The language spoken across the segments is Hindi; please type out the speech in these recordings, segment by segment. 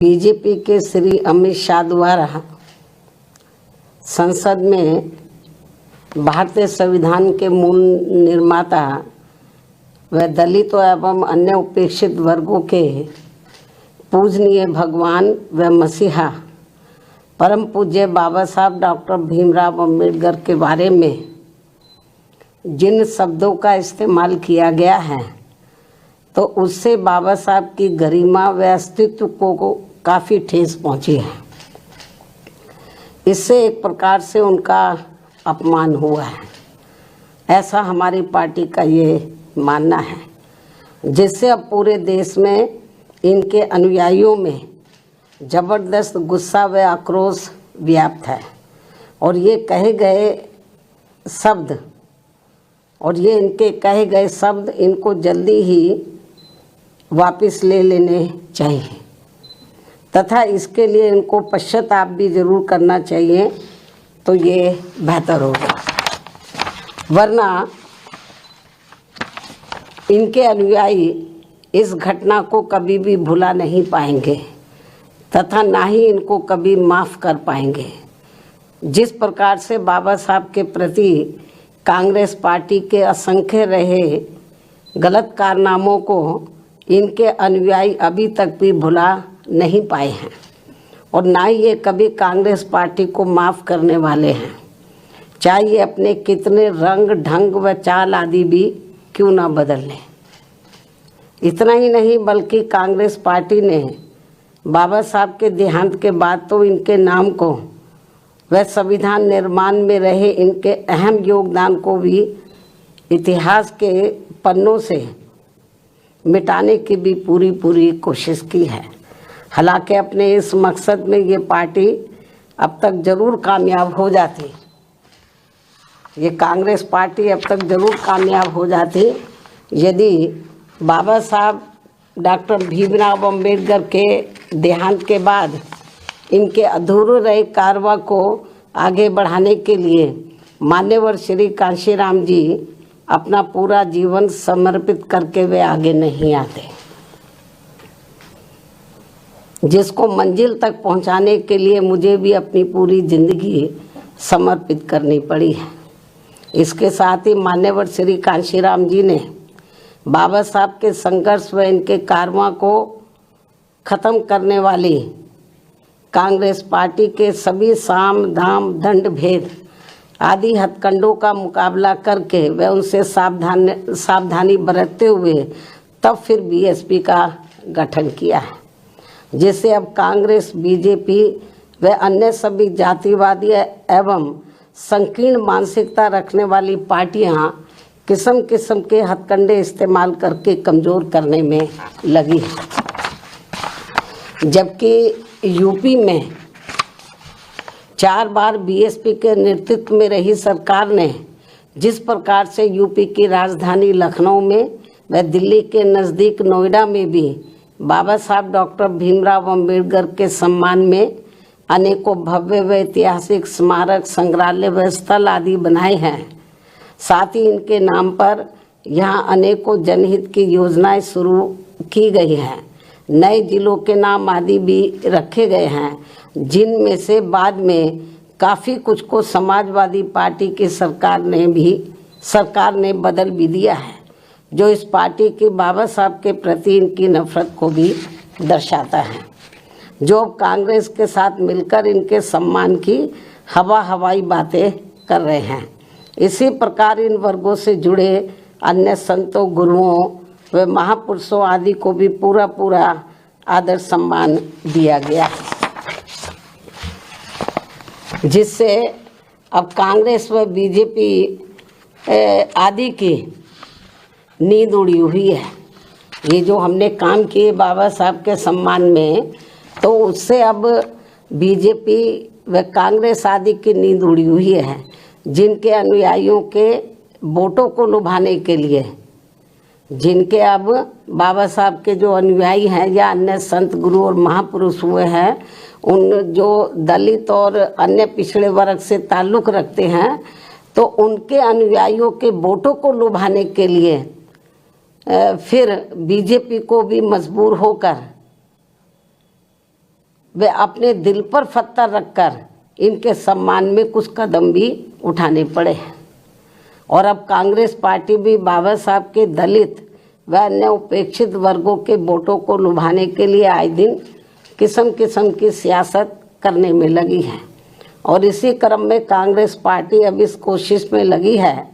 बीजेपी के श्री अमित शाह द्वारा संसद में भारतीय संविधान के मूल निर्माता व दलितों एवं अन्य उपेक्षित वर्गों के पूजनीय भगवान व मसीहा परम पूज्य बाबा साहब डॉक्टर भीमराव अम्बेडकर के बारे में जिन शब्दों का इस्तेमाल किया गया है तो उससे बाबा साहब की गरिमा व अस्तित्व को काफ़ी ठेस पहुंची है। इससे एक प्रकार से उनका अपमान हुआ है, ऐसा हमारी पार्टी का ये मानना है, जिससे अब पूरे देश में इनके अनुयायियों में ज़बरदस्त गुस्सा व आक्रोश व्याप्त है और ये इनके कहे गए शब्द इनको जल्दी ही वापस ले लेने चाहिए तथा इसके लिए इनको पश्चाताप भी जरूर करना चाहिए, तो ये बेहतर होगा। वरना इनके अनुयायी इस घटना को कभी भी भुला नहीं पाएंगे तथा ना ही इनको कभी माफ़ कर पाएंगे। जिस प्रकार से बाबा साहब के प्रति कांग्रेस पार्टी के असंख्य रहे गलत कारनामों को इनके अनुयायी अभी तक भी भुला नहीं पाए हैं और ना ही ये कभी कांग्रेस पार्टी को माफ़ करने वाले हैं, चाहे ये अपने कितने रंग ढंग व चाल आदि भी क्यों ना बदल लें। इतना ही नहीं बल्कि कांग्रेस पार्टी ने बाबा साहब के देहांत के बाद तो इनके नाम को व संविधान निर्माण में रहे इनके अहम योगदान को भी इतिहास के पन्नों से मिटाने की भी पूरी कोशिश की है। हालांकि अपने इस मकसद में ये पार्टी अब तक जरूर कामयाब हो जाती, ये कांग्रेस पार्टी अब तक जरूर कामयाब हो जाती यदि बाबा साहब डॉक्टर भीमराव अम्बेडकर के देहांत के बाद इनके अधूरे रहे कारवा को आगे बढ़ाने के लिए मान्यवर श्री कांशीराम जी अपना पूरा जीवन समर्पित करके वे आगे नहीं आते, जिसको मंजिल तक पहुंचाने के लिए मुझे भी अपनी पूरी जिंदगी समर्पित करनी पड़ी है। इसके साथ ही मान्यवर श्री कांशीराम जी ने बाबा साहब के संघर्ष व इनके कारवां को ख़त्म करने वाली कांग्रेस पार्टी के सभी साम दाम दंड भेद आदि हथकंडों का मुकाबला करके व उनसे सावधानी बरतते हुए तब फिर बीएसपी का गठन किया है, जिससे अब कांग्रेस, बीजेपी व अन्य सभी जातिवादी एवं संकीर्ण मानसिकता रखने वाली पार्टियां किस्म किस्म के हथकंडे इस्तेमाल करके कमज़ोर करने में लगी है। जबकि यूपी में 4 बार बीएसपी के नेतृत्व में रही सरकार ने जिस प्रकार से यूपी की राजधानी लखनऊ में व दिल्ली के नज़दीक नोएडा में भी बाबा साहब डॉक्टर भीमराव अम्बेडकर के सम्मान में अनेकों भव्य व ऐतिहासिक स्मारक, संग्रहालय व स्थल आदि बनाए हैं, साथ ही इनके नाम पर यहाँ अनेकों जनहित की योजनाएं शुरू की गई हैं। नए जिलों के नाम आदि भी रखे गए हैं, जिनमें से बाद में काफ़ी कुछ को समाजवादी पार्टी की सरकार ने बदल भी दिया है, जो इस पार्टी की बाबा साहब के प्रति इनकी नफरत को भी दर्शाता है, जो अब कांग्रेस के साथ मिलकर इनके सम्मान की हवाई बातें कर रहे हैं। इसी प्रकार इन वर्गों से जुड़े अन्य संतों, गुरुओं व महापुरुषों आदि को भी पूरा आदर सम्मान दिया गया है, जिससे अब कांग्रेस व बीजेपी आदि की नींद उड़ी हुई है। ये जो हमने काम किए बाबा साहब के सम्मान में, तो उससे अब बीजेपी व कांग्रेस आदि की नींद उड़ी हुई है, जिनके अनुयायियों के वोटों को लुभाने के लिए, जिनके अब बाबा साहब के जो अनुयायी हैं या अन्य संत, गुरु और महापुरुष हुए हैं, उन जो दलित और अन्य पिछड़े वर्ग से ताल्लुक़ रखते हैं, तो उनके अनुयायियों के वोटों को लुभाने के लिए फिर बीजेपी को भी मजबूर होकर वे अपने दिल पर पत्थर रखकर इनके सम्मान में कुछ कदम भी उठाने पड़े हैं। और अब कांग्रेस पार्टी भी बाबा साहब के दलित व अन्य उपेक्षित वर्गों के वोटों को लुभाने के लिए आए दिन किस्म किस्म की सियासत करने में लगी है। और इसी क्रम में कांग्रेस पार्टी अब इस कोशिश में लगी है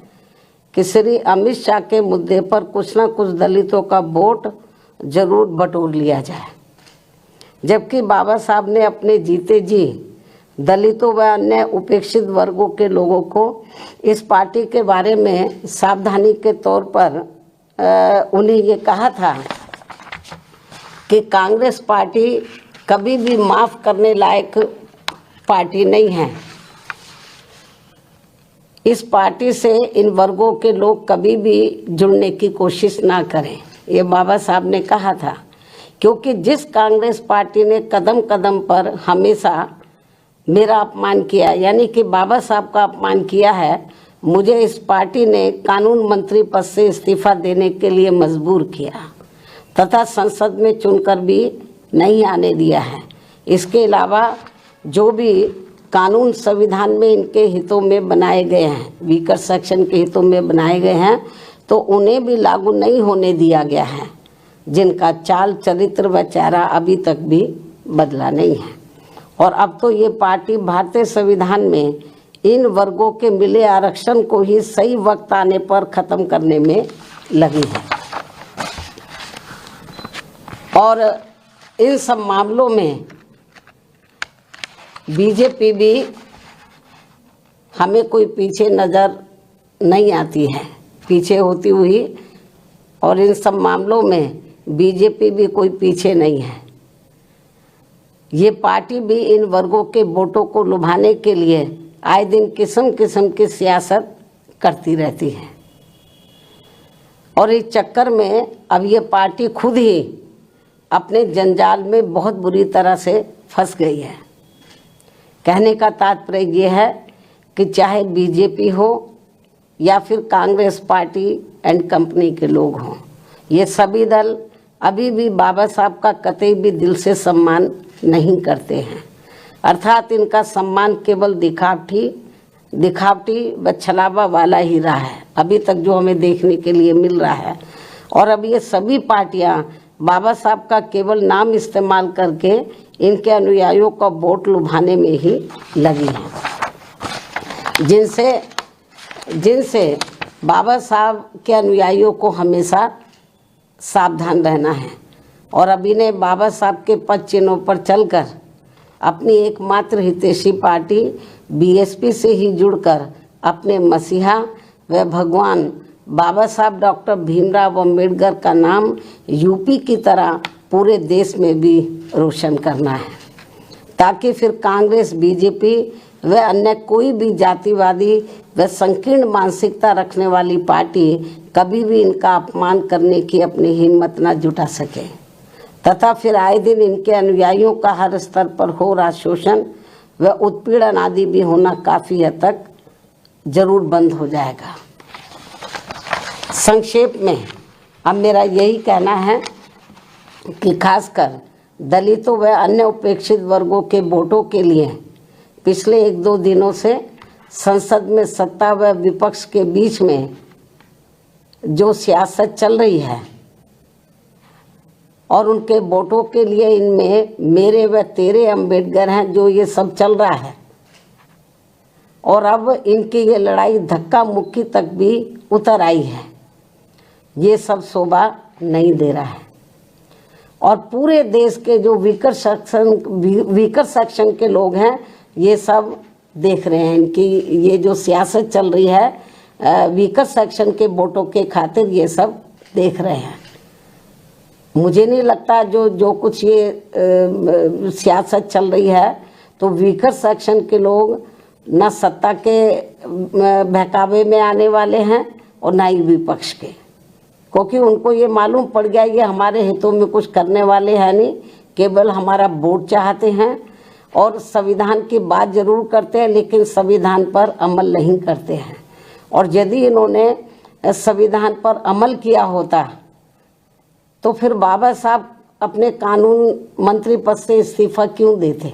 कि श्री अमित शाह के मुद्दे पर कुछ न कुछ दलितों का वोट जरूर बटोर लिया जाए, जबकि बाबा साहब ने अपने जीते जी दलितों व अन्य उपेक्षित वर्गों के लोगों को इस पार्टी के बारे में सावधानी के तौर पर उन्हें ये कहा था कि कांग्रेस पार्टी कभी भी माफ़ करने लायक पार्टी नहीं है। इस पार्टी से इन वर्गों के लोग कभी भी जुड़ने की कोशिश ना करें, ये बाबा साहब ने कहा था। क्योंकि जिस कांग्रेस पार्टी ने कदम कदम पर हमेशा मेरा अपमान किया, यानी कि बाबा साहब का अपमान किया है, मुझे इस पार्टी ने कानून मंत्री पद से इस्तीफा देने के लिए मजबूर किया तथा संसद में चुनकर भी नहीं आने दिया है। इसके अलावा जो भी कानून संविधान में इनके हितों में बनाए गए हैं, वीकर सेक्शन के हितों में बनाए गए हैं, तो उन्हें भी लागू नहीं होने दिया गया है, जिनका चाल चरित्र व चेहरा अभी तक भी बदला नहीं है। और अब तो ये पार्टी भारतीय संविधान में इन वर्गों के मिले आरक्षण को ही सही वक्त आने पर खत्म करने में लगी है। और इन सब मामलों में बीजेपी भी हमें कोई पीछे नज़र नहीं आती है, पीछे होती हुई। और इन सब मामलों में बीजेपी भी कोई पीछे नहीं है। ये पार्टी भी इन वर्गों के वोटों को लुभाने के लिए आए दिन किस्म किस्म की सियासत करती रहती है। और इस चक्कर में अब ये पार्टी खुद ही अपने जंजाल में बहुत बुरी तरह से फंस गई है। कहने का तात्पर्य ये है कि चाहे बीजेपी हो या फिर कांग्रेस पार्टी एंड कंपनी के लोग हों, ये सभी दल अभी भी बाबा साहब का कतई भी दिल से सम्मान नहीं करते हैं। अर्थात इनका सम्मान केवल दिखावटी व छलावा वाला ही रहा है, अभी तक जो हमें देखने के लिए मिल रहा है। और अब ये सभी पार्टियां बाबा साहब का केवल नाम इस्तेमाल करके इनके अनुयायियों का वोट लुभाने में ही लगी हैं, जिनसे बाबा साहब के अनुयायियों को हमेशा सावधान रहना है। और अब इन्हें बाबा साहब के पद चिन्हों पर चलकर अपनी एकमात्र हितैषी पार्टी बीएसपी से ही जुड़कर अपने मसीहा व भगवान बाबा साहब डॉक्टर भीमराव अम्बेडकर का नाम यूपी की तरह पूरे देश में भी रोशन करना है, ताकि फिर कांग्रेस, बीजेपी व अन्य कोई भी जातिवादी व संकीर्ण मानसिकता रखने वाली पार्टी कभी भी इनका अपमान करने की अपनी हिम्मत न जुटा सके, तथा फिर आए दिन इनके अनुयायियों का हर स्तर पर हो रहा शोषण व उत्पीड़न आदि भी होना काफ़ी हद तक जरूर बंद हो जाएगा। संक्षेप में अब मेरा यही कहना है कि खासकर दलितों व अन्य उपेक्षित वर्गों के वोटों के लिए पिछले 1-2 दिनों से संसद में सत्ता व विपक्ष के बीच में जो सियासत चल रही है और उनके वोटों के लिए इनमें मेरे व तेरे अम्बेडकर हैं, जो ये सब चल रहा है। और अब इनकी ये लड़ाई धक्का मुक्की तक भी उतर आई है, ये सब शोभा नहीं दे रहा है। और पूरे देश के जो वीकर सेक्शन के लोग हैं, ये सब देख रहे हैं इनकी ये जो सियासत चल रही है वीकर सेक्शन के वोटों के खातिर, ये सब देख रहे हैं। मुझे नहीं लगता जो कुछ ये सियासत चल रही है तो वीकर सेक्शन के लोग न सत्ता के बहकावे में आने वाले हैं और ना ही विपक्ष के, क्योंकि उनको ये मालूम पड़ गया ये हमारे हितों में कुछ करने वाले हैं नहीं, केवल हमारा वोट चाहते हैं और संविधान की बात जरूर करते हैं लेकिन संविधान पर अमल नहीं करते हैं। और यदि इन्होंने संविधान पर अमल किया होता तो फिर बाबा साहब अपने कानून मंत्री पद से इस्तीफा क्यों देते?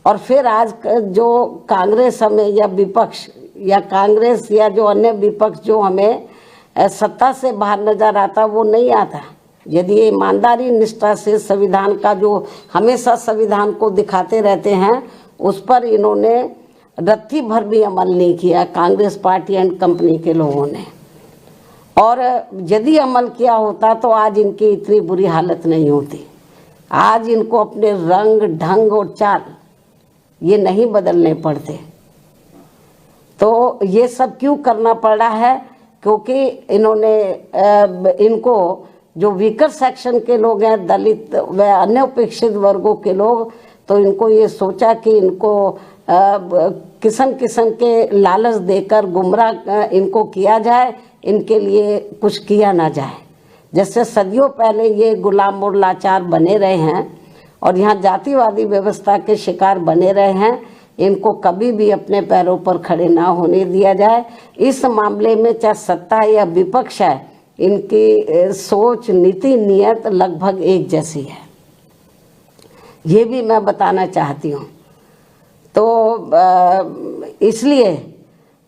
और फिर आज जो कांग्रेस हमें या विपक्ष या कांग्रेस या जो अन्य विपक्ष जो हमें सत्ता से बाहर नजर आता, वो नहीं आता। यदि ये ईमानदारी निष्ठा से संविधान का जो हमेशा संविधान को दिखाते रहते हैं, उस पर इन्होंने रत्ती भर भी अमल नहीं किया, कांग्रेस पार्टी एंड कंपनी के लोगों ने। और यदि अमल किया होता तो आज इनकी इतनी बुरी हालत नहीं होती। आज इनको अपने रंग ढंग और चाल ये नहीं बदलने पड़ते। तो ये सब क्यों करना पड़ रहा है? क्योंकि इन्होंने इनको जो वीकर सेक्शन के लोग हैं, दलित व अन्य उपेक्षित वर्गों के लोग, तो इनको ये सोचा कि इनको किस्म किस्म के लालच देकर गुमराह इनको किया जाए, इनके लिए कुछ किया ना जाए। जैसे सदियों पहले ये गुलाम और लाचार बने रहे हैं और यहाँ जातिवादी व्यवस्था के शिकार बने रहे हैं, इनको कभी भी अपने पैरों पर खड़े ना होने दिया जाए। इस मामले में चाहे सत्ता या विपक्ष है, इनकी सोच, नीति, नियत लगभग एक जैसी है, ये भी मैं बताना चाहती हूँ। तो इसलिए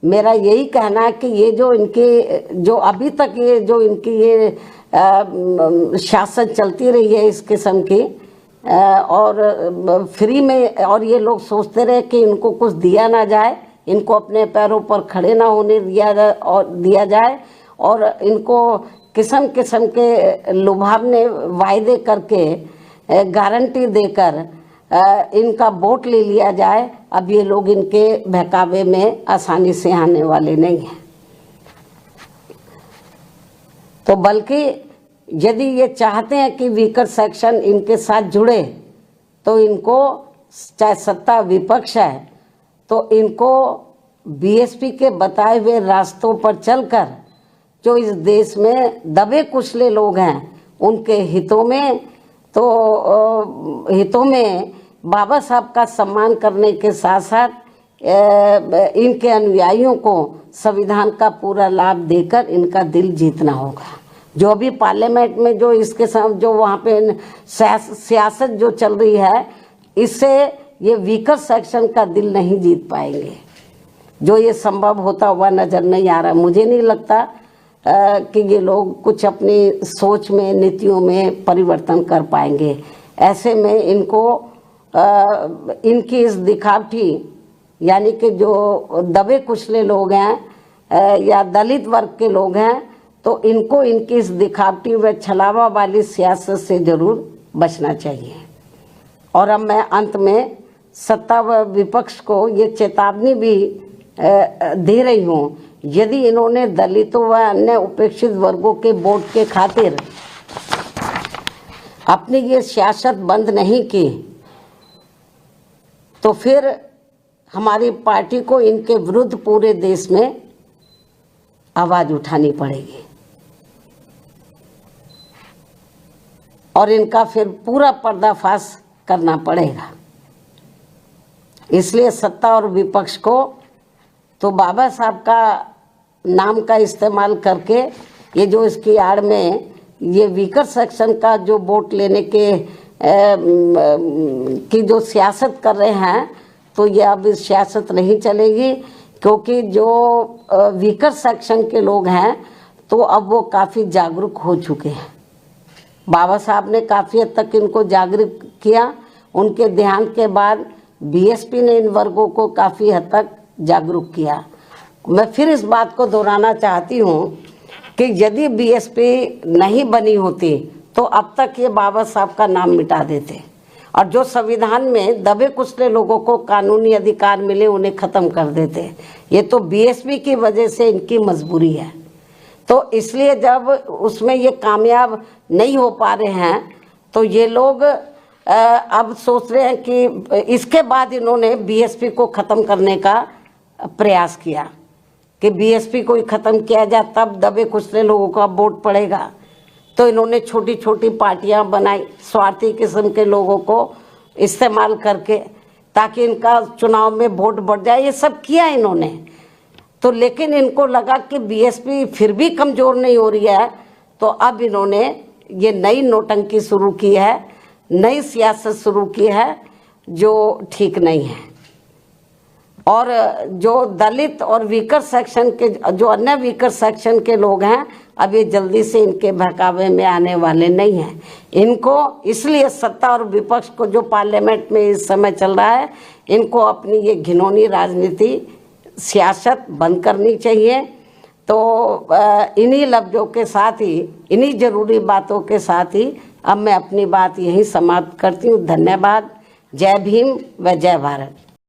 मेरा यही कहना है कि ये जो इनके जो अभी तक ये जो इनकी ये शासन चलती रही है इस किस्म की, और फ्री में, और ये लोग सोचते रहे कि इनको कुछ दिया ना जाए, इनको अपने पैरों पर खड़े ना होने दिया जाए और इनको किस्म किस्म के लुभावने वायदे करके, गारंटी देकर इनका वोट ले लिया जाए। अब ये लोग इनके बहकावे में आसानी से आने वाले नहीं हैं। तो बल्कि यदि ये चाहते हैं कि वीकर सेक्शन इनके साथ जुड़े, तो इनको, चाहे सत्ता विपक्ष है, तो इनको बीएसपी के बताए हुए रास्तों पर चलकर जो इस देश में दबे कुचले लोग हैं, उनके हितों में बाबा साहब का सम्मान करने के साथ साथ इनके अनुयायियों को संविधान का पूरा लाभ देकर इनका दिल जीतना होगा। जो अभी पार्लियामेंट में जो इसके साथ जो वहाँ पे सियासत जो चल रही है, इससे ये वीकर सेक्शन का दिल नहीं जीत पाएंगे। जो ये संभव होता हुआ नज़र नहीं आ रहा। मुझे नहीं लगता कि ये लोग कुछ अपनी सोच में, नीतियों में परिवर्तन कर पाएंगे। ऐसे में इनको इनकी इस दिखावटी, यानी कि जो दबे कुचले लोग हैं या दलित वर्ग के लोग हैं, तो इनको इनकी इस दिखावटी व छलावा वाली सियासत से ज़रूर बचना चाहिए। और अब मैं अंत में सत्ता व विपक्ष को ये चेतावनी भी दे रही हूँ, यदि इन्होंने दलितों व अन्य उपेक्षित वर्गों के वोट के खातिर अपनी ये सियासत बंद नहीं की, तो फिर हमारी पार्टी को इनके विरुद्ध पूरे देश में आवाज़ उठानी पड़ेगी और इनका फिर पूरा पर्दाफाश करना पड़ेगा। इसलिए सत्ता और विपक्ष को तो बाबा साहब का नाम का इस्तेमाल करके ये जो इसकी आड़ में ये वीकर सेक्शन का जो वोट लेने के की जो सियासत कर रहे हैं, तो ये अब इस सियासत नहीं चलेगी। क्योंकि जो वीकर सेक्शन के लोग हैं, तो अब वो काफ़ी जागरूक हो चुके हैं। बाबा साहब ने काफ़ी हद तक इनको जागरूक किया। उनके ध्यान के बाद बीएसपी ने इन वर्गों को काफ़ी हद तक जागरूक किया। मैं फिर इस बात को दोहराना चाहती हूँ कि यदि बीएसपी नहीं बनी होती, तो अब तक ये बाबा साहब का नाम मिटा देते और जो संविधान में दबे कुचले लोगों को कानूनी अधिकार मिले, उन्हें ख़त्म कर देते। ये तो बीएसपी की वजह से इनकी मजबूरी है। तो इसलिए जब उसमें ये कामयाब नहीं हो पा रहे हैं, तो ये लोग अब सोच रहे हैं कि इसके बाद इन्होंने बीएसपी को ख़त्म करने का प्रयास किया कि बीएसपी को ही ख़त्म किया जाए, तब दबे कुचले लोगों का वोट पड़ेगा। तो इन्होंने छोटी छोटी पार्टियां बनाई, स्वार्थी किस्म के लोगों को इस्तेमाल करके, ताकि इनका चुनाव में वोट बढ़ जाए। ये सब किया इन्होंने। तो लेकिन इनको लगा कि बीएसपी फिर भी कमज़ोर नहीं हो रही है, तो अब इन्होंने ये नई नौटंकी शुरू की है, नई सियासत शुरू की है जो ठीक नहीं है। और जो दलित और वीकर सेक्शन के, जो अन्य वीकर सेक्शन के लोग हैं, अब ये जल्दी से इनके बहकावे में आने वाले नहीं हैं। इनको इसलिए सत्ता और विपक्ष को, जो पार्लियामेंट में इस समय चल रहा है, इनको अपनी ये घिनौनी राजनीति सियासत बंद करनी चाहिए। तो इन्हीं लफ्ज़ों के साथ ही, इन्हीं ज़रूरी बातों के साथ ही अब मैं अपनी बात यहीं समाप्त करती हूँ। धन्यवाद। जय भीम व जय भारत।